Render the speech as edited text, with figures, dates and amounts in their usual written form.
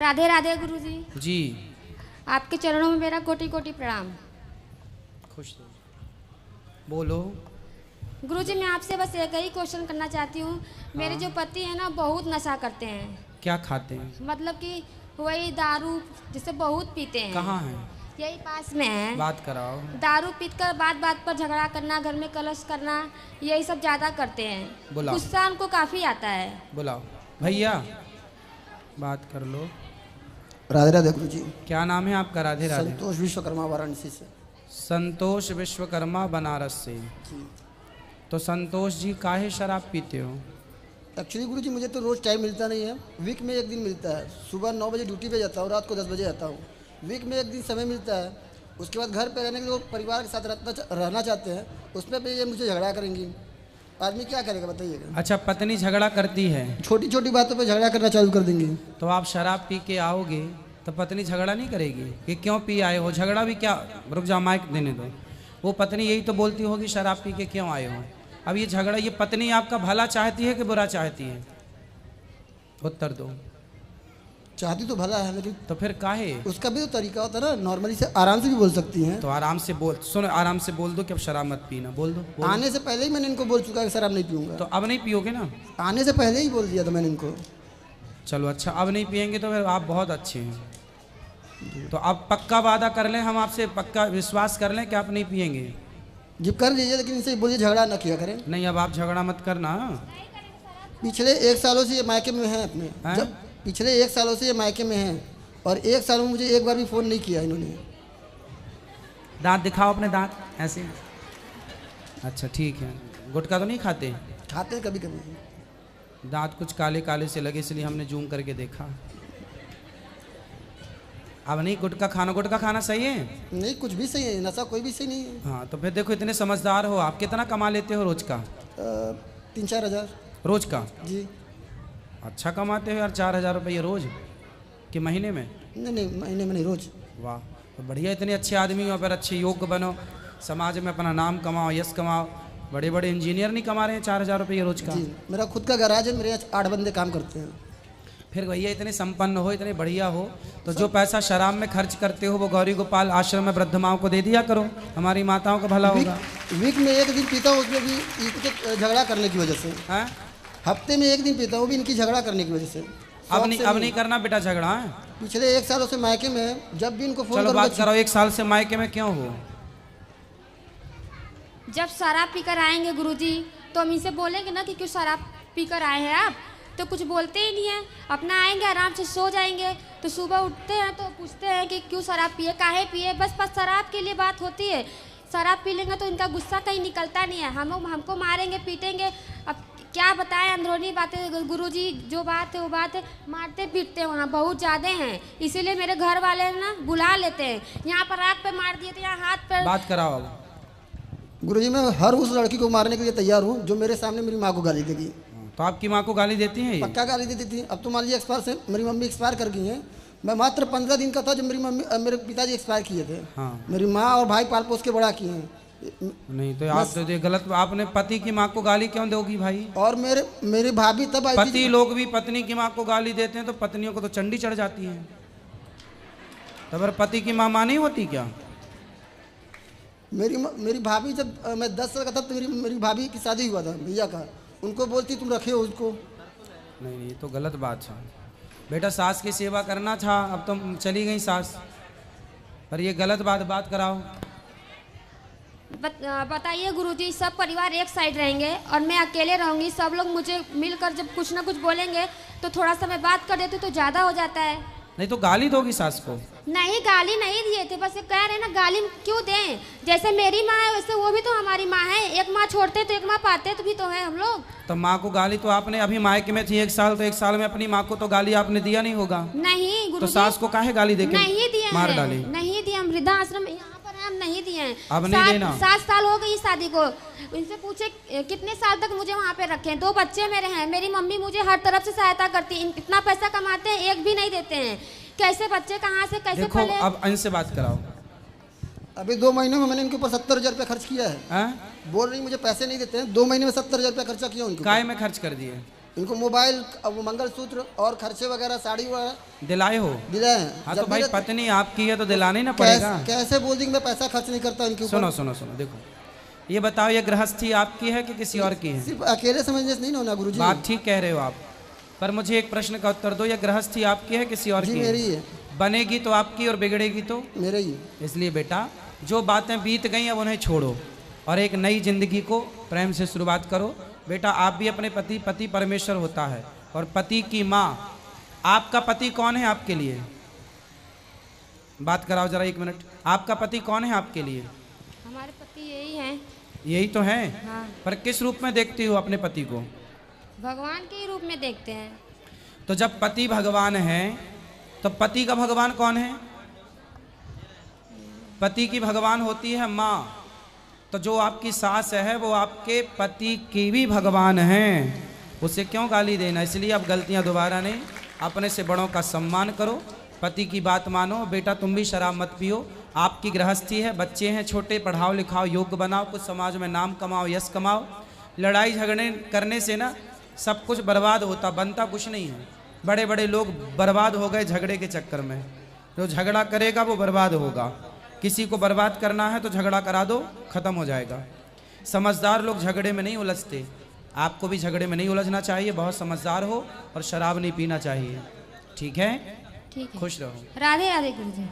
राधे राधे गुरुजी। जी आपके चरणों में मेरा कोटि कोटि प्रणाम। खुश रहो। बोलो। गुरुजी मैं आपसे बस एक ही क्वेश्चन करना चाहती हूँ। मेरे जो पति हैं ना बहुत नशा करते हैं। क्या खाते हैं? मतलब कि वही दारू जिसे बहुत पीते हैं। कहाँ हैं? यही पास में है। बात कराओ। दारू पीकर बात बात पर झगड़ा करना, घर में कलश करना, यही सब ज़्यादा करते हैं। बुलाओ। गुस्सा उनको काफ़ी आता है। बुलाओ भैया, बात कर लो। राधे राधे गुरु जी। क्या नाम है आपका? राधे राधे। संतोष विश्वकर्मा वाराणसी से। संतोष विश्वकर्मा बनारस से। तो संतोष जी काहे शराब पीते हो? एक्चुअली गुरु जी मुझे तो रोज़ टाइम मिलता नहीं है। वीक में एक दिन मिलता है। सुबह 9 बजे ड्यूटी पे जाता हूँ, रात को 10 बजे आता हूँ। वीक में एक दिन समय मिलता है। उसके बाद घर पे रहने के लिए परिवार के साथ रहना चाहते हैं, उसमें भी ये मुझे झगड़ा करेंगी। आदमी क्या करेगा बताइएगा। अच्छा, पत्नी झगड़ा करती है? छोटी छोटी बातों पे झगड़ा करना चालू कर देंगे। तो आप शराब पी के आओगे तो पत्नी झगड़ा नहीं करेगी कि क्यों पी आए हो? झगड़ा भी क्या, रुक जाओ माइक देने दो। वो पत्नी यही तो बोलती होगी शराब पी के क्यों आए हो। अब ये झगड़ा, ये पत्नी आपका भला चाहती है कि बुरा चाहती है? उत्तर दो। चाहती तो भला है, लेकिन तो फिर काहे? उसका भी तो तरीका होता है ना। नॉर्मली से आराम से भी बोल सकती हैं। तो आराम से बोल, सुन, आराम से बोल दो कि अब शराब मत पीना। बोल दो, बोल। आने से पहले ही मैंने इनको बोल चुका है कि शराब नहीं पीऊंगा। तो अब नहीं पियोगे ना? आने से पहले ही बोल दिया था मैंने इनको। चलो अच्छा, अब नहीं पियेंगे तो फिर आप बहुत अच्छे हैं। तो अब पक्का वादा कर लें, हम आपसे पक्का विश्वास कर लें कि आप नहीं पियेंगे। जी कर लीजिए, लेकिन इनसे बोलिए झगड़ा ना किया करें। नहीं, अब आप झगड़ा मत करना। पिछले 1 सालों से ये मायके में हैं अपने। जब पिछले 1 सालों से ये मायके में हैं और 1 साल में मुझे एक बार भी फ़ोन नहीं किया इन्होंने। दांत दिखाओ अपने, दांत ऐसे। अच्छा ठीक है। गुटखा तो नहीं खाते? खाते हैं कभी कभी। दांत कुछ काले काले से लगे इसलिए हमने जूम करके देखा। अब नहीं गुटखा खाना। गुटखा खाना सही है? नहीं, कुछ भी सही है, नशा कोई भी सही नहीं है। हाँ, तो फिर देखो इतने समझदार हो आप। कितना कमा लेते हो रोज का? 3-4 हज़ार रोज का? जी। अच्छा कमाते हो यार, 4,000 रुपये रोज कि महीने में? नहीं, महीने में नहीं, रोज। वाह, तो बढ़िया। इतने अच्छे आदमी हो, फिर अच्छे योग्य बनो, समाज में अपना नाम कमाओ, यश कमाओ। बड़े बड़े इंजीनियर नहीं कमा रहे हैं 4,000 रुपये रोज का? जी, मेरा खुद का गैराज है, मेरे यहाँ 8 बंदे काम करते हैं। फिर भैया इतने संपन्न हो, इतने बढ़िया हो, तो जो पैसा शराब में खर्च करते हो वो गौरी गोपाल आश्रम में वृद्ध माओं को दे दिया करो, हमारी माताओं का भला होगा। वीक में एक दिन पीता हूँ, उसमें भी इनके झगड़ा करने की वजह से। हैं? हफ्ते में एक दिन पीता हूँ, भी इनकी झगड़ा करने की वजह से। अब नहीं करना बेटा झगड़ा है। पिछले 1 सालों से मायके में जब भी इनको फोन चलो बात करो, 1 साल से मायके में क्यों हो? जब शराब पीकर आएंगे गुरुजी तो हम इनसे बोलेंगे ना कि क्यों शराब पीकर आए हैं आप, तो कुछ बोलते ही नहीं है। अपना आएंगे आराम से सो जाएंगे, तो सुबह उठते हैं तो पूछते हैं कि क्यों शराब पिए, काहे पिए। बस शराब के लिए बात होती है। शराब पी लेंगे तो इनका गुस्सा कहीं निकलता नहीं है। हमको मारेंगे पीटेंगे। अब क्या बताएं, अंदरूनी बातें गुरुजी, जो बात है वो बात है। मारते पीटते हैं वहाँ बहुत ज़्यादा हैं, इसीलिए मेरे घर वाले ना बुला लेते हैं। यहाँ पर आँख पे मार दिए तो यहाँ हाथ पर। बात कराओ अब। गुरुजी मैं हर उस लड़की को मारने के लिए तैयार हूँ जो मेरे सामने मेरी माँ को गाली देगी। तो आपकी माँ को गाली देती हैं ये? पक्का गाली देती थी। अब तो मान लीजिए एक्सपायर से मेरी मम्मी एक्सपायर कर गई हैं। मैं मात्र 15 दिन का था जब मेरे पिताजी एक्सपायर किए थे। हाँ। मेरी माँ और भाई पाल पोस के बड़ा किए हैं। नहीं तो आप तो ये गलत। आपने पति की माँ को गाली क्यों दोगी भाई? और मेरी भाभी तब आई थी। पति लोग भी पत्नी की माँ को गाली देते हैं तो पत्नियों को तो चंडी चढ़ जाती है। तो फिर पति की माँ नहीं होती क्या? मेरी भाभी जब मैं 10 साल का था तो मेरी भाभी की शादी हुआ था भैया का। उनको बोलती तुम रखे हो उसको। नहीं, तो गलत बात है बेटा। सास की सेवा करना था, अब तुम चली गई सास, पर ये गलत बात कराओ। बताइए गुरुजी, सब परिवार एक साइड रहेंगे और मैं अकेले रहूंगी। सब लोग मुझे मिलकर जब कुछ ना कुछ बोलेंगे तो थोड़ा सा मैं बात कर देती तो ज़्यादा हो जाता है। नहीं तो गाली दोगी सास को? नहीं, गाली नहीं दिए थे, बस ये कह रहे हैं ना गाली क्यों दें। जैसे मेरी माँ है वैसे वो भी तो हमारी माँ है। एक माँ छोड़ते तो एक माँ पाते तो भी तो है हम लोग। तो माँ को गाली तो आपने अभी मायके में थी 1 साल, तो 1 साल में अपनी माँ को तो गाली आपने दिया नहीं होगा? नहीं तो गुरुजी, सास को काहे गाली देके नहीं दिए, मार डाली? नहीं दिए। हम वृद्धाश्रम यहाँ पर हम नहीं दिए हैं। अब नहीं देना। 7 साल हो गई शादी को। इनसे पूछे कितने साल तक मुझे वहाँ पे रखे। 2 बच्चे मेरे हैं। मेरी मम्मी मुझे हर तरफ से सहायता करती है। इतना पैसा कमाते हैं, एक भी नहीं देते हैं। कैसे बच्चे कहाँ से कैसे देखो पले? अब इनसे बात कराओ। अभी 2 महीनों में मैंने इनके ऊपर 70,000 रुपया खर्च किया है। हैं? बोल रही मुझे पैसे नहीं देते हैं। 2 महीने में 70,000 रुपया खर्चा किया उनके। काय में खर्च कर दिए? इनको मोबाइल, अब वो मंगलसूत्र और खर्चे वगैरह, साड़ी वगैरह दिलाए हो? दिलाए हैं। हाँ जब तो भाई मेरे- पत्नी आपकी है तो दिलानी ना पड़ेगा। कैसे बोल दी कि मैं पैसा खर्च नहीं करता इनके ऊपर? सुनो सुनो सुनो, देखो ये बताओ, ये गृहस्थी आपकी है कि किसी और की है? सिर्फ अकेले समझने से नहीं होना गुरुजी। बात ठीक कह रहे हो आप, पर मुझे एक प्रश्न का उत्तर दो, ये गृहस्थी आपकी है किसी और जी की मेरी है? है। बनेगी तो आपकी और बिगड़ेगी तो मेरे ही। इसलिए बेटा, जो बातें बीत गई अब उन्हें छोड़ो और एक नई जिंदगी को प्रेम से शुरुआत करो। बेटा आप भी अपने पति परमेश्वर होता है और पति की माँ। आपका पति कौन है आपके लिए? बात कराओ जरा 1 मिनट। आपका पति कौन है आपके लिए? हमारे पति यही हैं। यही तो है। हाँ, पर किस रूप में देखती हो अपने पति को? भगवान के ही रूप में देखते हैं। तो जब पति भगवान है तो पति का भगवान कौन है? पति की भगवान होती है माँ। तो जो आपकी सास है वो आपके पति की भी भगवान है। उसे क्यों गाली देना? इसलिए अब गलतियां दोबारा नहीं, अपने से बड़ों का सम्मान करो, पति की बात मानो। बेटा तुम भी शराब मत पियो, आपकी गृहस्थी है, बच्चे हैं छोटे, पढ़ाओ लिखाओ, योग्य बनाओ, कुछ समाज में नाम कमाओ, यश कमाओ। लड़ाई झगड़े करने से ना सब कुछ बर्बाद होता, बनता कुछ नहीं है। बड़े बड़े लोग बर्बाद हो गए झगड़े के चक्कर में। जो झगड़ा करेगा वो बर्बाद होगा। किसी को बर्बाद करना है तो झगड़ा करा दो, खत्म हो जाएगा। समझदार लोग झगड़े में नहीं उलझते। आपको भी झगड़े में नहीं उलझना चाहिए, बहुत समझदार हो और शराब नहीं पीना चाहिए। ठीक है? ठीक है। खुश रहो। राधे राधे गुरुजी।